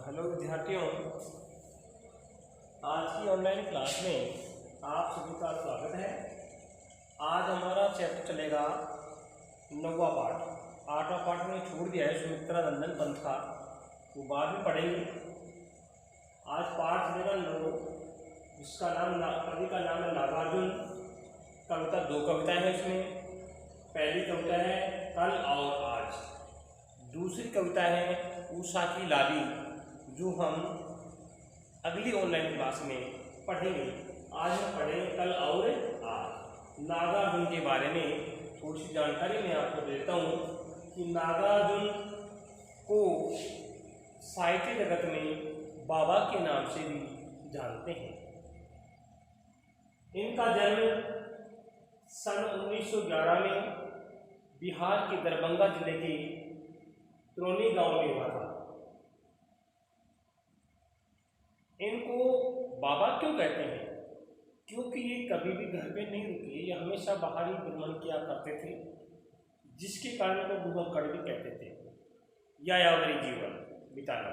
Hello विद्यार्थियों, आज की ऑनलाइन क्लास में आप सभी का स्वागत है। आज हमारा चैप्टर चलेगा 9वां पाठ। 8वां पाठ में छोड़ दिया है सुमित्रा नंदन पंथ का, वो बाद में पढ़ेंगे। आज पाठ चलेगा 9, जिसका नाम कवि का नाम है नागार्जुन। कविता 2 कविताएँ हैं इसमें। पहली कविता है कल और आज, दूसरी कविता है उषा की लाली, जो हम अगली ऑनलाइन क्लास में पढ़ेंगे। आज हम पढ़ेंगे कल और आज। नागार्जुन के बारे में थोड़ी सी जानकारी मैं आपको देता हूँ कि नागार्जुन को साहित्य जगत में बाबा के नाम से भी जानते हैं। इनका जन्म सन 1911 में बिहार के दरभंगा जिले के त्रोनी गांव में हुआ था। इनको बाबा क्यों कहते हैं? क्योंकि ये कभी भी घर पे नहीं रुके, ये हमेशा बाहर ही भ्रमण किया करते थे, जिसके कारण को घुमक्कड़ भी कहते थे। यायावरी जीवन बिताना,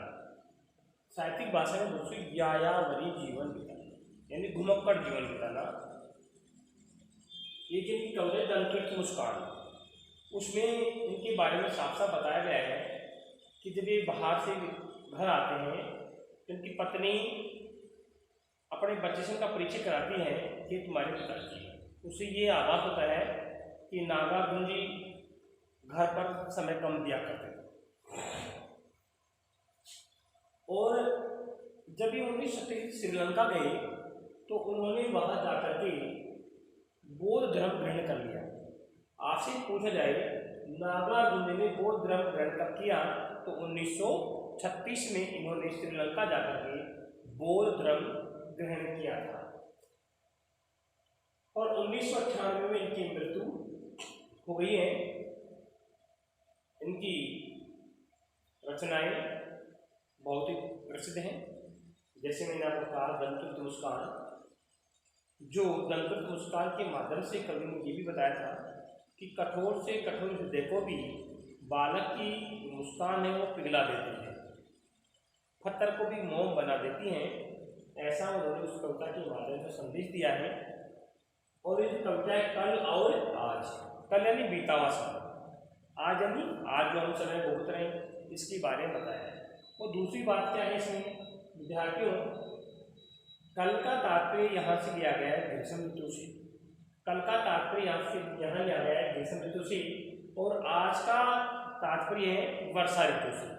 साहित्यिक भाषा में दोस्तों यायावरी जीवन बिताना यानी घुमक्कड़ जीवन बिताना। ये जिनकी कविता दंतकृत की मुस्कान, उसमें इनके बारे में साफ साफ बताया गया है कि जब ये बाहर से घर आते हैं तो इनकी पत्नी अपने बच्चे से उनका परिचय कराती है कि तुम्हारे पिताजी हैं। उससे ये आभास होता है कि नागार्जुन जी घर पर समय कम दिया करते थे। और जब ये 1937 श्रीलंका गए तो उन्होंने वहाँ जाकर के बौद्ध धर्म ग्रहण कर लिया। आपसे पूछा जाए नागार्जुन ने बौद्ध धर्म ग्रहण कर किया तो 1936 में इन्होंने श्रीलंका जाकर के बौद्ध धर्म ग्रहण किया था और 1998 में इनकी मृत्यु हो गई है। इनकी रचनाएं बहुत ही प्रसिद्ध हैं, जैसे मैंने आपको कहा दंतकृत मुस्कान, जो दंतकृत मुस्कान के माध्यम से कवि ने ये भी बताया था कि कठोर से कठोर हृदय को भी बालक की मुस्कान है वो पिघला देती है, पत्थर को भी मोम बना देती हैं। ऐसा उन्होंने उस कविता के माध्यम से संदेश दिया है। और इस कविता है कल और आज। कल यानी बीता हुआ समय, आज यानी आज जो हम समय भुगत रहे हैं, इसके बारे में बताया है। और दूसरी बात क्या है इसमें विद्यार्थियों, कल का तात्पर्य यहाँ से लिया गया है ग्रीष्म ऋतु से। कल का तात्पर्य यहाँ लिया गया है ग्रीष्म ऋतु से, और आज का तात्पर्य है वर्षा ऋतु से।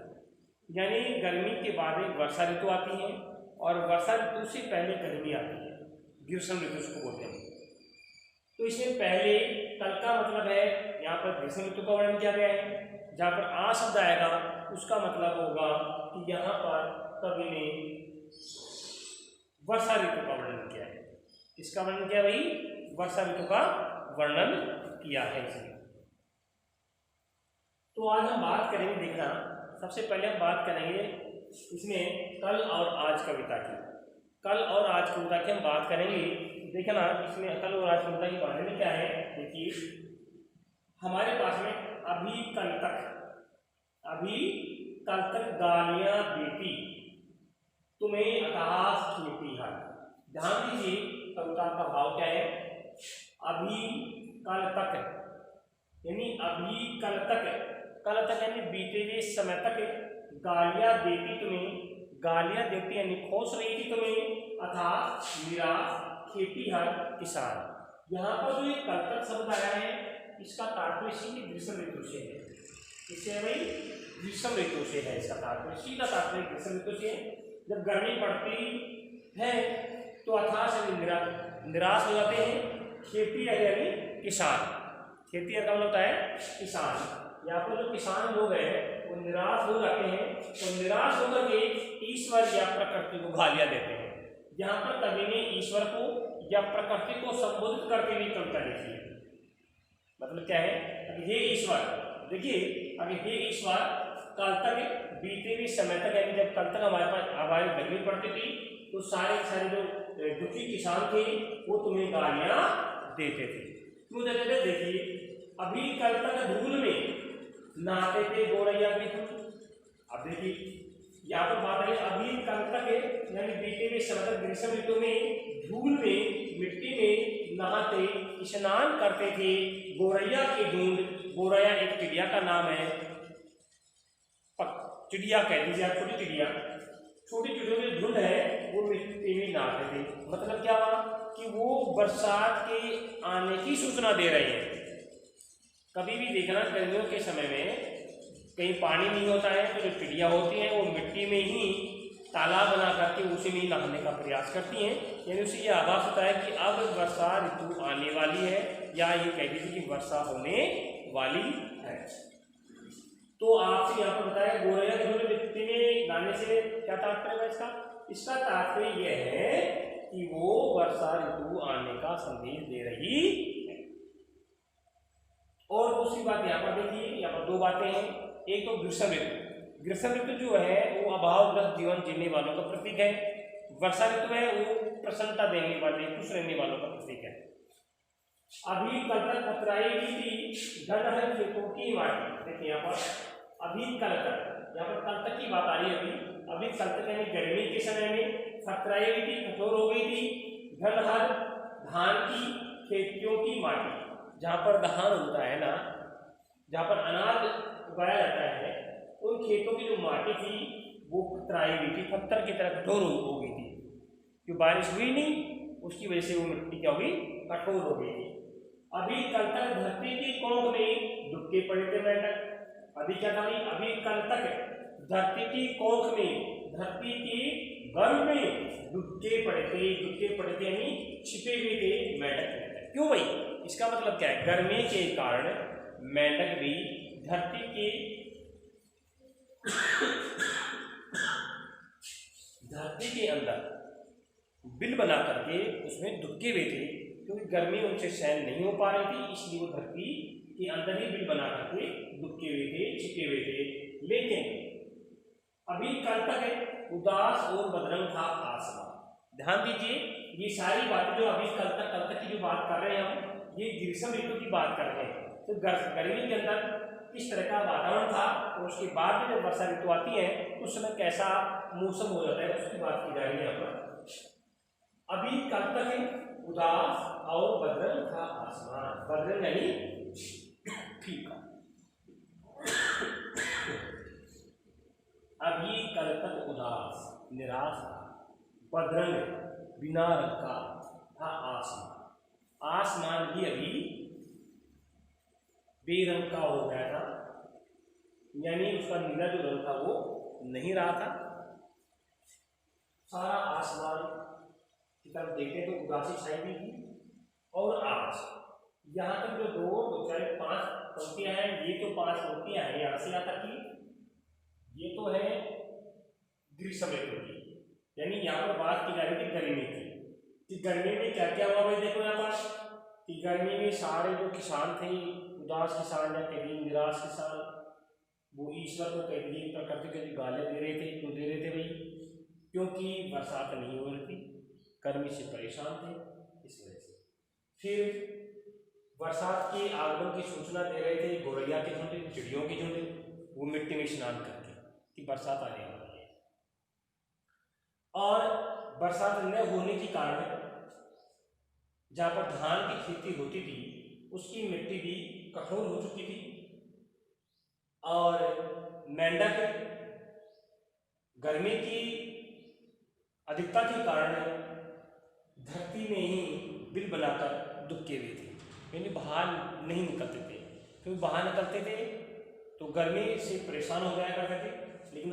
यानी गर्मी के बाद एक वर्षा ऋतु आती है और वर्षा ऋतु से पहले गर्मी आती है, ग्रीष्म ऋतु उसको बोलते हैं। तो इसमें पहले कल का मतलब है, यहाँ पर ग्रीष्म ऋतु का वर्णन किया गया है। जहाँ पर आ शब्द आएगा उसका मतलब होगा कि यहाँ पर कवि ने वर्षा ऋतु का वर्णन किया है। इसका वर्णन किया भाई, वर्षा ऋतु का वर्णन किया है इसमें। तो आज हम बात करेंगे, देखना सबसे पहले हम बात करेंगे इसमें कल और आज कविता की। कल और आज कविता की हम बात करेंगे। देखना इसमें कल और आज कविता के बारे में क्या है। देखिए हमारे पास में अभी कल तक गालियां देती तुम्हें अतहास खेती है। ध्यान दीजिए कविता का भाव क्या है। अभी कल तक यानी अभी कल तक यानी बीते हुए समय तक गालियां देती तुम्हें, गालियां देती यानी खोस रही थी तुम्हें, अर्थात निराश खेतीहर किसान। यहाँ पर जो ये कल तक शब्द आया है इसका तात्पर्य सीधे ग्रीष्म ऋतु से है। इससे भाई ग्रीष्म ऋतु से है, इसका तात्पर्य सीधा तात्पर्य ग्रीष्म ऋतु से। जब गर्मी पड़ती है तो अर्थात निराश हो जाते हैं। खेती यानी किसान, खेती का मतलब होता है किसान। यहाँ पर जो किसान लोग हैं वो निराश हो जाते हैं और निराश होकर के ईश्वर या प्रकृति को गालियां देते हैं। यहाँ पर कवि ने ईश्वर को या प्रकृति को संबोधित करके भी कविता लिखी है। मतलब क्या है, अभी हे ईश्वर, देखिए अभी हे ईश्वर कल तक बीते हुए समय तक, यानी जब कल तक हमारे पास हमारी गर्मी पड़ती थी तो सारे जो दुखी किसान थे वो तुम्हें गालियां देते थे। क्यों देते थे? देखिए अभी कल तक धूल में नहाते थे गोरैया के। अब देखिए यहाँ पर बात है अभी कल तक यानी बीते हुए समय ग्रीष्म ऋतु में धूल में मिट्टी में नहाते स्नान करते थे गौरैया के झुंड। गौरैया एक चिड़िया का नाम है, चिड़िया कह दीजिए आप, छोटी चिड़िया, छोटी चिड़ियों के झुंड है वो मिट्टी में नहाते थे। मतलब क्या हुआ कि वो बरसात के आने की सूचना दे रहे हैं। कभी भी देखना गर्मियों के समय में कहीं पानी नहीं होता है तो जो चिड़िया होती हैं वो मिट्टी में ही तालाब बना करके उसी में ही नहाने का प्रयास करती हैं, यानी उसे ये आभास होता है कि अब वर्षा ऋतु आने वाली है या ये कह दीजिए कि वर्षा होने वाली है। तो आपसे यहाँ पर बताया गौरैया के झुंड मिट्टी में नहाने से क्या तात्पर्य है इसका? इसका तात्पर्य यह है कि वो वर्षा ऋतु आने का संदेश दे रही है। और दूसरी बात यहाँ पर देखिए, यहाँ पर दो बातें हैं। एक तो ग्रीष्म ऋतु, ग्रीष्म ऋतु जो है वो अभावग्रस्त जीवन जीने वालों का प्रतीक है। वर्षा ऋतु है वो प्रसन्नता देने वाले, खुश रहने वालों का प्रतीक है। अभी कल तक कतराई हुई थी धनहर खेतों की माटी। देखिए यहाँ पर अभी कल तक, यहाँ पर कल तक की बात आ रही है। अभी कल तक यानी गर्मी के समय में कतराई हुई थी, कठोर हो गई थी धनहर धान की खेतियों की माटी। जहाँ पर धान होता है ना, जहाँ पर अनाज उगाया जाता है, उन खेतों की जो माटी थी वो कतराई हुई थी, पत्थर की तरह कठोर हो गई थी। क्यों? बारिश हुई नहीं, उसकी वजह से वो मिट्टी क्या हो गई? कठोर हो गई थी। अभी कल तक धरती की कोख में डुबके पड़े थे मेंढक। अभी क्या था? अभी कल तक धरती की कोख में, धरती की गर्भ में डुबके पड़े थे यानी छिपे हुए थे मेंढक। क्यों भाई? इसका मतलब क्या है? गर्मी के कारण मेंढक भी धरती के अंदर बिल बना करके उसमें डुबके हुए थे, क्योंकि गर्मी उनसे सहन नहीं हो पा रही थी, इसलिए वो धरती के अंदर ही बिल बना करके डुबके हुए थे, छिपे हुए थे। लेकिन अभी कल तक उदास और बदरंग था आसमान। ध्यान दीजिए, ये सारी बातें जो अभी कल तक की जो बात कर रहे हैं हम, ये ग्रीष्म ऋतु की बात कर रहे हैं। तो गर्मी के अंदर किस तरह का वातावरण था और उसके बाद में जब वर्षा ऋतु आती है उस समय कैसा मौसम हो जाता है, उसकी बात की जा रही है यहाँ पर। अभी कल तक उदास और बदरंग था आसमान। बदरंग यानी फीका। अभी कल तक उदास, निराश था, बदरंग बिना रंग का था आसमान। आसमान भी अभी बेरंग का हो गया था, यानी उसका नीला जो रंग था वो नहीं रहा था। सारा आसमान की तरफ देखें तो उदासी छाई हुई थी। और आज यहाँ तक जो दो चार पांच पंक्तियां हैं, ये तो पांच पंक्तियां हैं यहाँ से यहाँ तक की, ये तो है ग्रीष्म ऋतु की, यानी यहाँ पर बात की जा रही थी गर्मी की कि गर्मी में क्या क्या हुआ भाई। देखो यहाँ पर कि गर्मी में सारे जो किसान थे, उदास किसान या कहीं निराश किसान, वो ईश्वर को कह दिए प्रकृति के गालियाँ दे रहे थे। क्यों दे रहे थे भाई? क्योंकि बरसात नहीं हो रही थी, गर्मी से परेशान थे, इस वजह से। फिर बरसात के आगमन की सूचना दे रहे थे गौरैया के झुंड, चिड़ियों के झुंड, वो मिट्टी में स्नान करके कि बरसात आने वाली है। और बरसात न होने के कारण जहाँ पर धान की खेती होती थी उसकी मिट्टी भी कठोर हो चुकी थी और मेंढक गर्मी की अधिकता के कारण धरती में ही बिल बनाकर डुबके हुए थे, यानी बाहर नहीं निकलते थे। क्योंकि बाहर निकलते थे तो गर्मी से परेशान हो जाया करते थे, लेकिन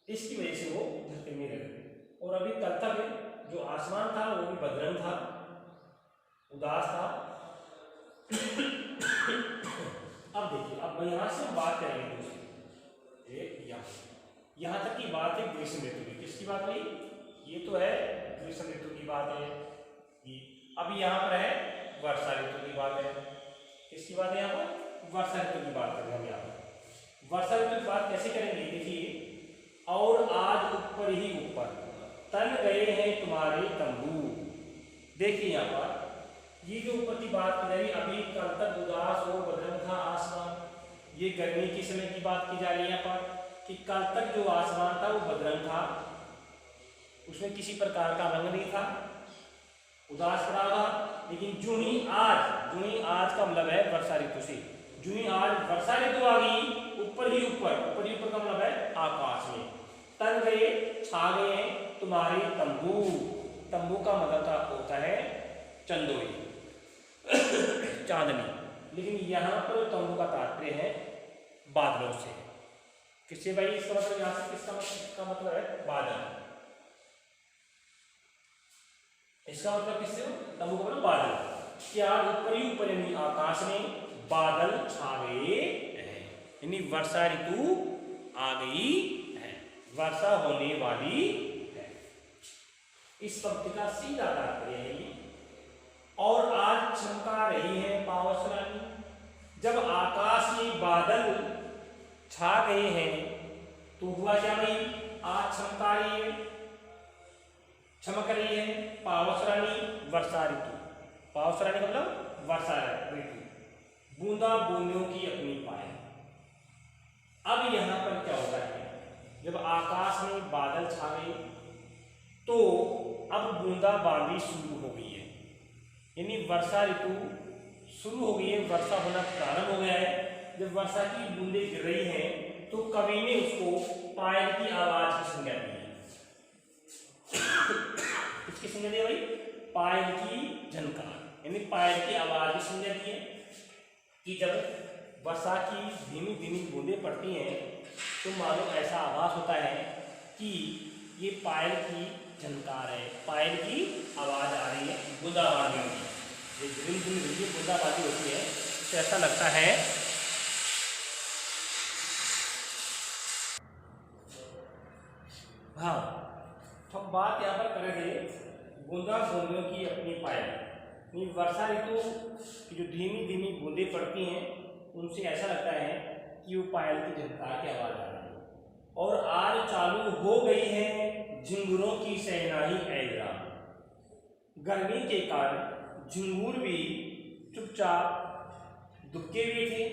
इसकी वजह से वो धरती में रहते थे। और अभी कल तक जो आसमान था वो भी बदरंग था, उदास था। अब देखिए, अब यहाँ से बात करेंगे यहाँ तक की बात है ग्रीष्म ऋतु की। किसकी बात हुई? ये तो है ग्रीष्म ऋतु की बात है। अभी यहाँ पर है वर्षा ऋतु की बात है। किसकी बात है यहाँ पर? वर्षा ऋतु की बात करेंगे हम यहाँ पर। वर्षा ऋतु की बात कैसे करेंगे? देखिए, और आज ऊपर ही ऊपर तन गए हैं तुम्हारे तंबू। देखिए यहाँ पर ये जो ऊपर की बात की जा रही, अभी कल तक उदास और बदरंग था आसमान, ये गर्मी के समय की बात की जा रही है यहाँ पर कि कल तक जो आसमान था वो बदरंग था, उसमें किसी प्रकार का रंग नहीं था, उदास पड़ा हुआ। लेकिन जो ही आज का मतलब है वर्षा ऋतु से, जो ही आज वर्षा ऋतु आ गई, ऊपर ही ऊपर का मतलब है आकाश में तन गए, छा गए हैं तुम्हारे तंबू। तंबू का मतलब होता है चंदोई, चांदनी। लेकिन यहाँ पर तंबू का तात्पर्य है बादलों से। किससे भाई? इसका मतलब यहाँ से किसका मतलब है? बादल। इसका मतलब किससे? तंबू का मतलब बादल। क्या ऊपर ही ऊपर यानी आकाश में बादल छा गए हैं, यानी वर्षा ऋतु आ गई है, वर्षा होने वाली है। इस पंक्ति का सीधा तात्पर्य है ये। और आज चमका रही है पावस रानी। जब आकाश में बादल छा गए हैं तो हुआ क्या भाई? आज चमका रही है, चमक रही है पावस रानी वर्षा ऋतु। पावस रानी मतलब वर्षा ऋतु, बूंदा बूंदों की अपनी पायल। अब यहां पर क्या होता है? जब आकाश में बादल छा गए तो अब बूंदा बांदी शुरू हो गई है, यानी वर्षा ऋतु शुरू हो गई है, वर्षा होना प्रारंभ हो गया है। जब वर्षा की बूंदें गिर रही हैं तो कवि ने उसको पायल की आवाज की संज्ञा दी है। किसकी संज्ञा दी भाई? पायल की झनकार, यानी पायल की आवाज की संज्ञा दी है कि जब वर्षा की धीमी धीमी बूंदें पड़ती हैं तो मानो ऐसा आभास होता है कि ये पायल की झनकार है, पायल की आवाज आ रही है, बूंदाबांदी होती है। ये धीमी धीमी बूंदाबांदी होती है तो ऐसा लगता है। हाँ, हम बात यहाँ पर कर रहे थे बूंदा बूंदों की अपनी पायल। वर्षा ऋतु की जो धीमी धीमी बूंदें पड़ती हैं उनसे ऐसा लगता है कि वो पायल की झनकार की आवाज आ रही है। और आज चालू हो गई है झिंगुरों की शहनाई ऐरा। गर्मी के कारण झिंगुर भी चुपचाप दुबके हुए थे,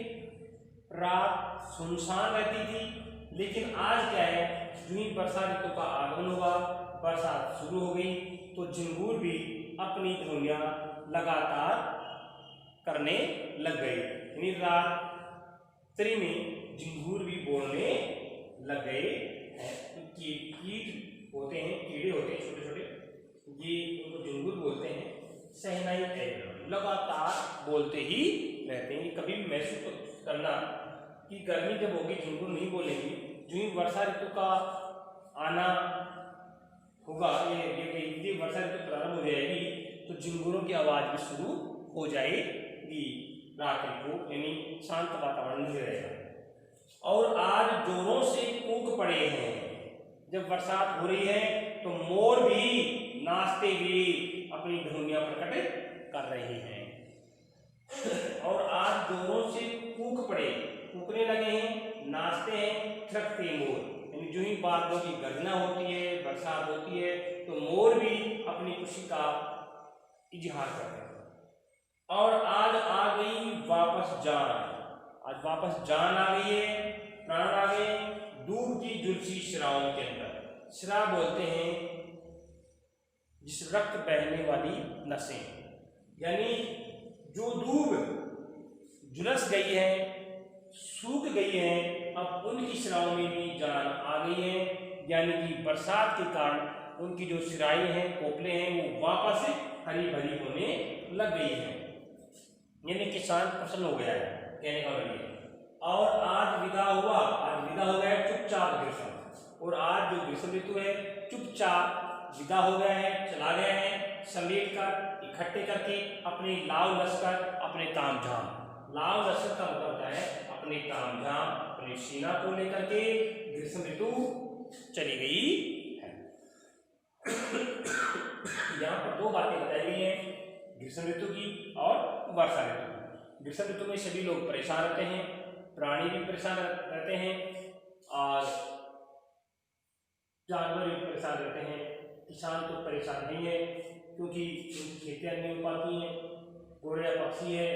रात सुनसान रहती थी। लेकिन आज क्या है, जो ही वर्षा ऋतु का आगमन हुआ, बरसात शुरू हो गई तो झिंगुर भी अपनी ध्वनियां लगातार करने लग गए, यानी रात्रि में झिंगुर भी बोलने लग गए हैं। कीट होते हैं, कीड़े होते हैं छोटे छोटे, ये उनको झिंगुर बोलते हैं। शहनाई लगातार बोलते ही रहते हैं। कभी भी महसूस करना कि गर्मी जब होगी झिंगुर नहीं बोलेंगी, जो ही वर्षा ऋतु का आना होगा, ये वर्षा ऋतु प्रारंभ हो जाएगी तो झिंगुरों की आवाज भी शुरू हो जाएगी रात्रि को, यानी शांत वातावरण नहीं रहेगा। और आज जोरों से कूक पड़े हैं। जब बरसात हो रही है तो मोर भी नाचते हुए अपनी ध्वनियां प्रकट कर रहे हैं। और आज जोरों से कूक पड़े, कूकने लगे हैं, नाचते हैं, थिरकते मोर, यानी जो ही बादलों की गर्जना होती है, बरसात होती है तो मोर भी अपनी खुशी का इजहार करते हैं। और आज आ गई वापस जान, आज वापस जान आ गई है, प्राण आ गए दूध की जुलसी शराबों के अंदर। शराब बोलते हैं जिस रक्त बहने वाली नसें, यानी जो दूब झुलस गई है, सूख गई है, अब उनकी शिराओं में भी जान आ गई है, यानी कि बरसात के कारण उनकी जो शिराएं हैं, कोपले हैं, वो वापस हरी भरी होने लग गई है, यानी किसान प्रसन्न हो गया है, कहने का मतलब ये। और आज विदा हुआ, आज विदा हो गया है चुपचाप ग्रीष्म, और आज जो ग्रीष्म ऋतु है चुपचाप विदा हो गया है, चला गया है, समेट कर इकट्ठे करके अपने लाव लश्कर, अपने तामझाम, लाव लश्कर का मतलब होता है अपने तामझाम, अपने सेना को लेकर के ग्रीष्म ऋतु चली गई है। यहाँ पर दो बातें बताई गई हैं, ग्रीष्म ऋतु की और वर्षा ऋतु। ग्रीष्म ऋतु में सभी लोग परेशान रहते हैं, प्राणी भी परेशान रहते हैं और जानवर भी परेशान रहते हैं। किसान तो परेशान नहीं है क्योंकि उनकी खेतियाँ नहीं हो पाती हैं, घोड़े पक्षी है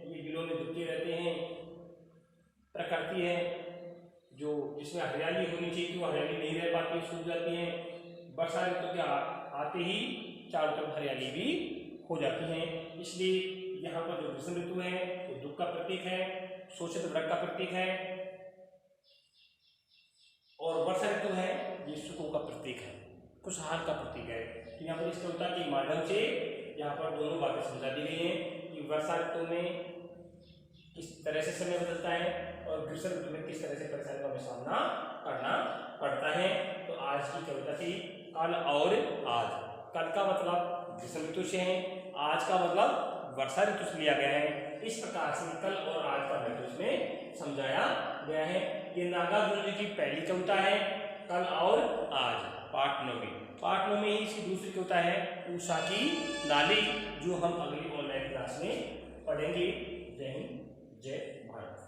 ये बिलों में दुबके रहते हैं। प्रकृति है जो जिसमें हरियाली होनी चाहिए वो हरियाली नहीं रह पाती, सूख जाती है। वर्षा ऋतु के आते ही चारों तरफ हरियाली भी हो जाती है। इसलिए यहाँ पर जो ग्रीष्म ऋतु है वो दुख का प्रतीक है, शोषित वर्ग का प्रतीक है, और वर्षा ऋतु है ये सुखों का प्रतीक है, खुशहाल का प्रतीक है। तो यहाँ पर इस कविता के माध्यम से यहाँ पर दोनों बातें समझा दी गई हैं कि वर्षा ऋतु में किस तरह से समय बदलता है और ग्रीष्म ऋतु में किस तरह से परेशानी का सामना करना पड़ता है। तो आज की कविता थी कल और आज। कल का मतलब ग्रीष्म ऋतु से है, आज का मतलब वर्षा ऋतु से लिया गया है। इस प्रकार से कल और आज का ऋतु इसमें समझाया गया है। ये नागार्जुन जी की पहली कविता है कल और आज, पाठ 9 में। पाठ 9 में ही इसकी दूसरी कविता है उषा की लाली, जो हम अगली ऑनलाइन क्लास में पढ़ेंगे। जय हिंद, जय भारत।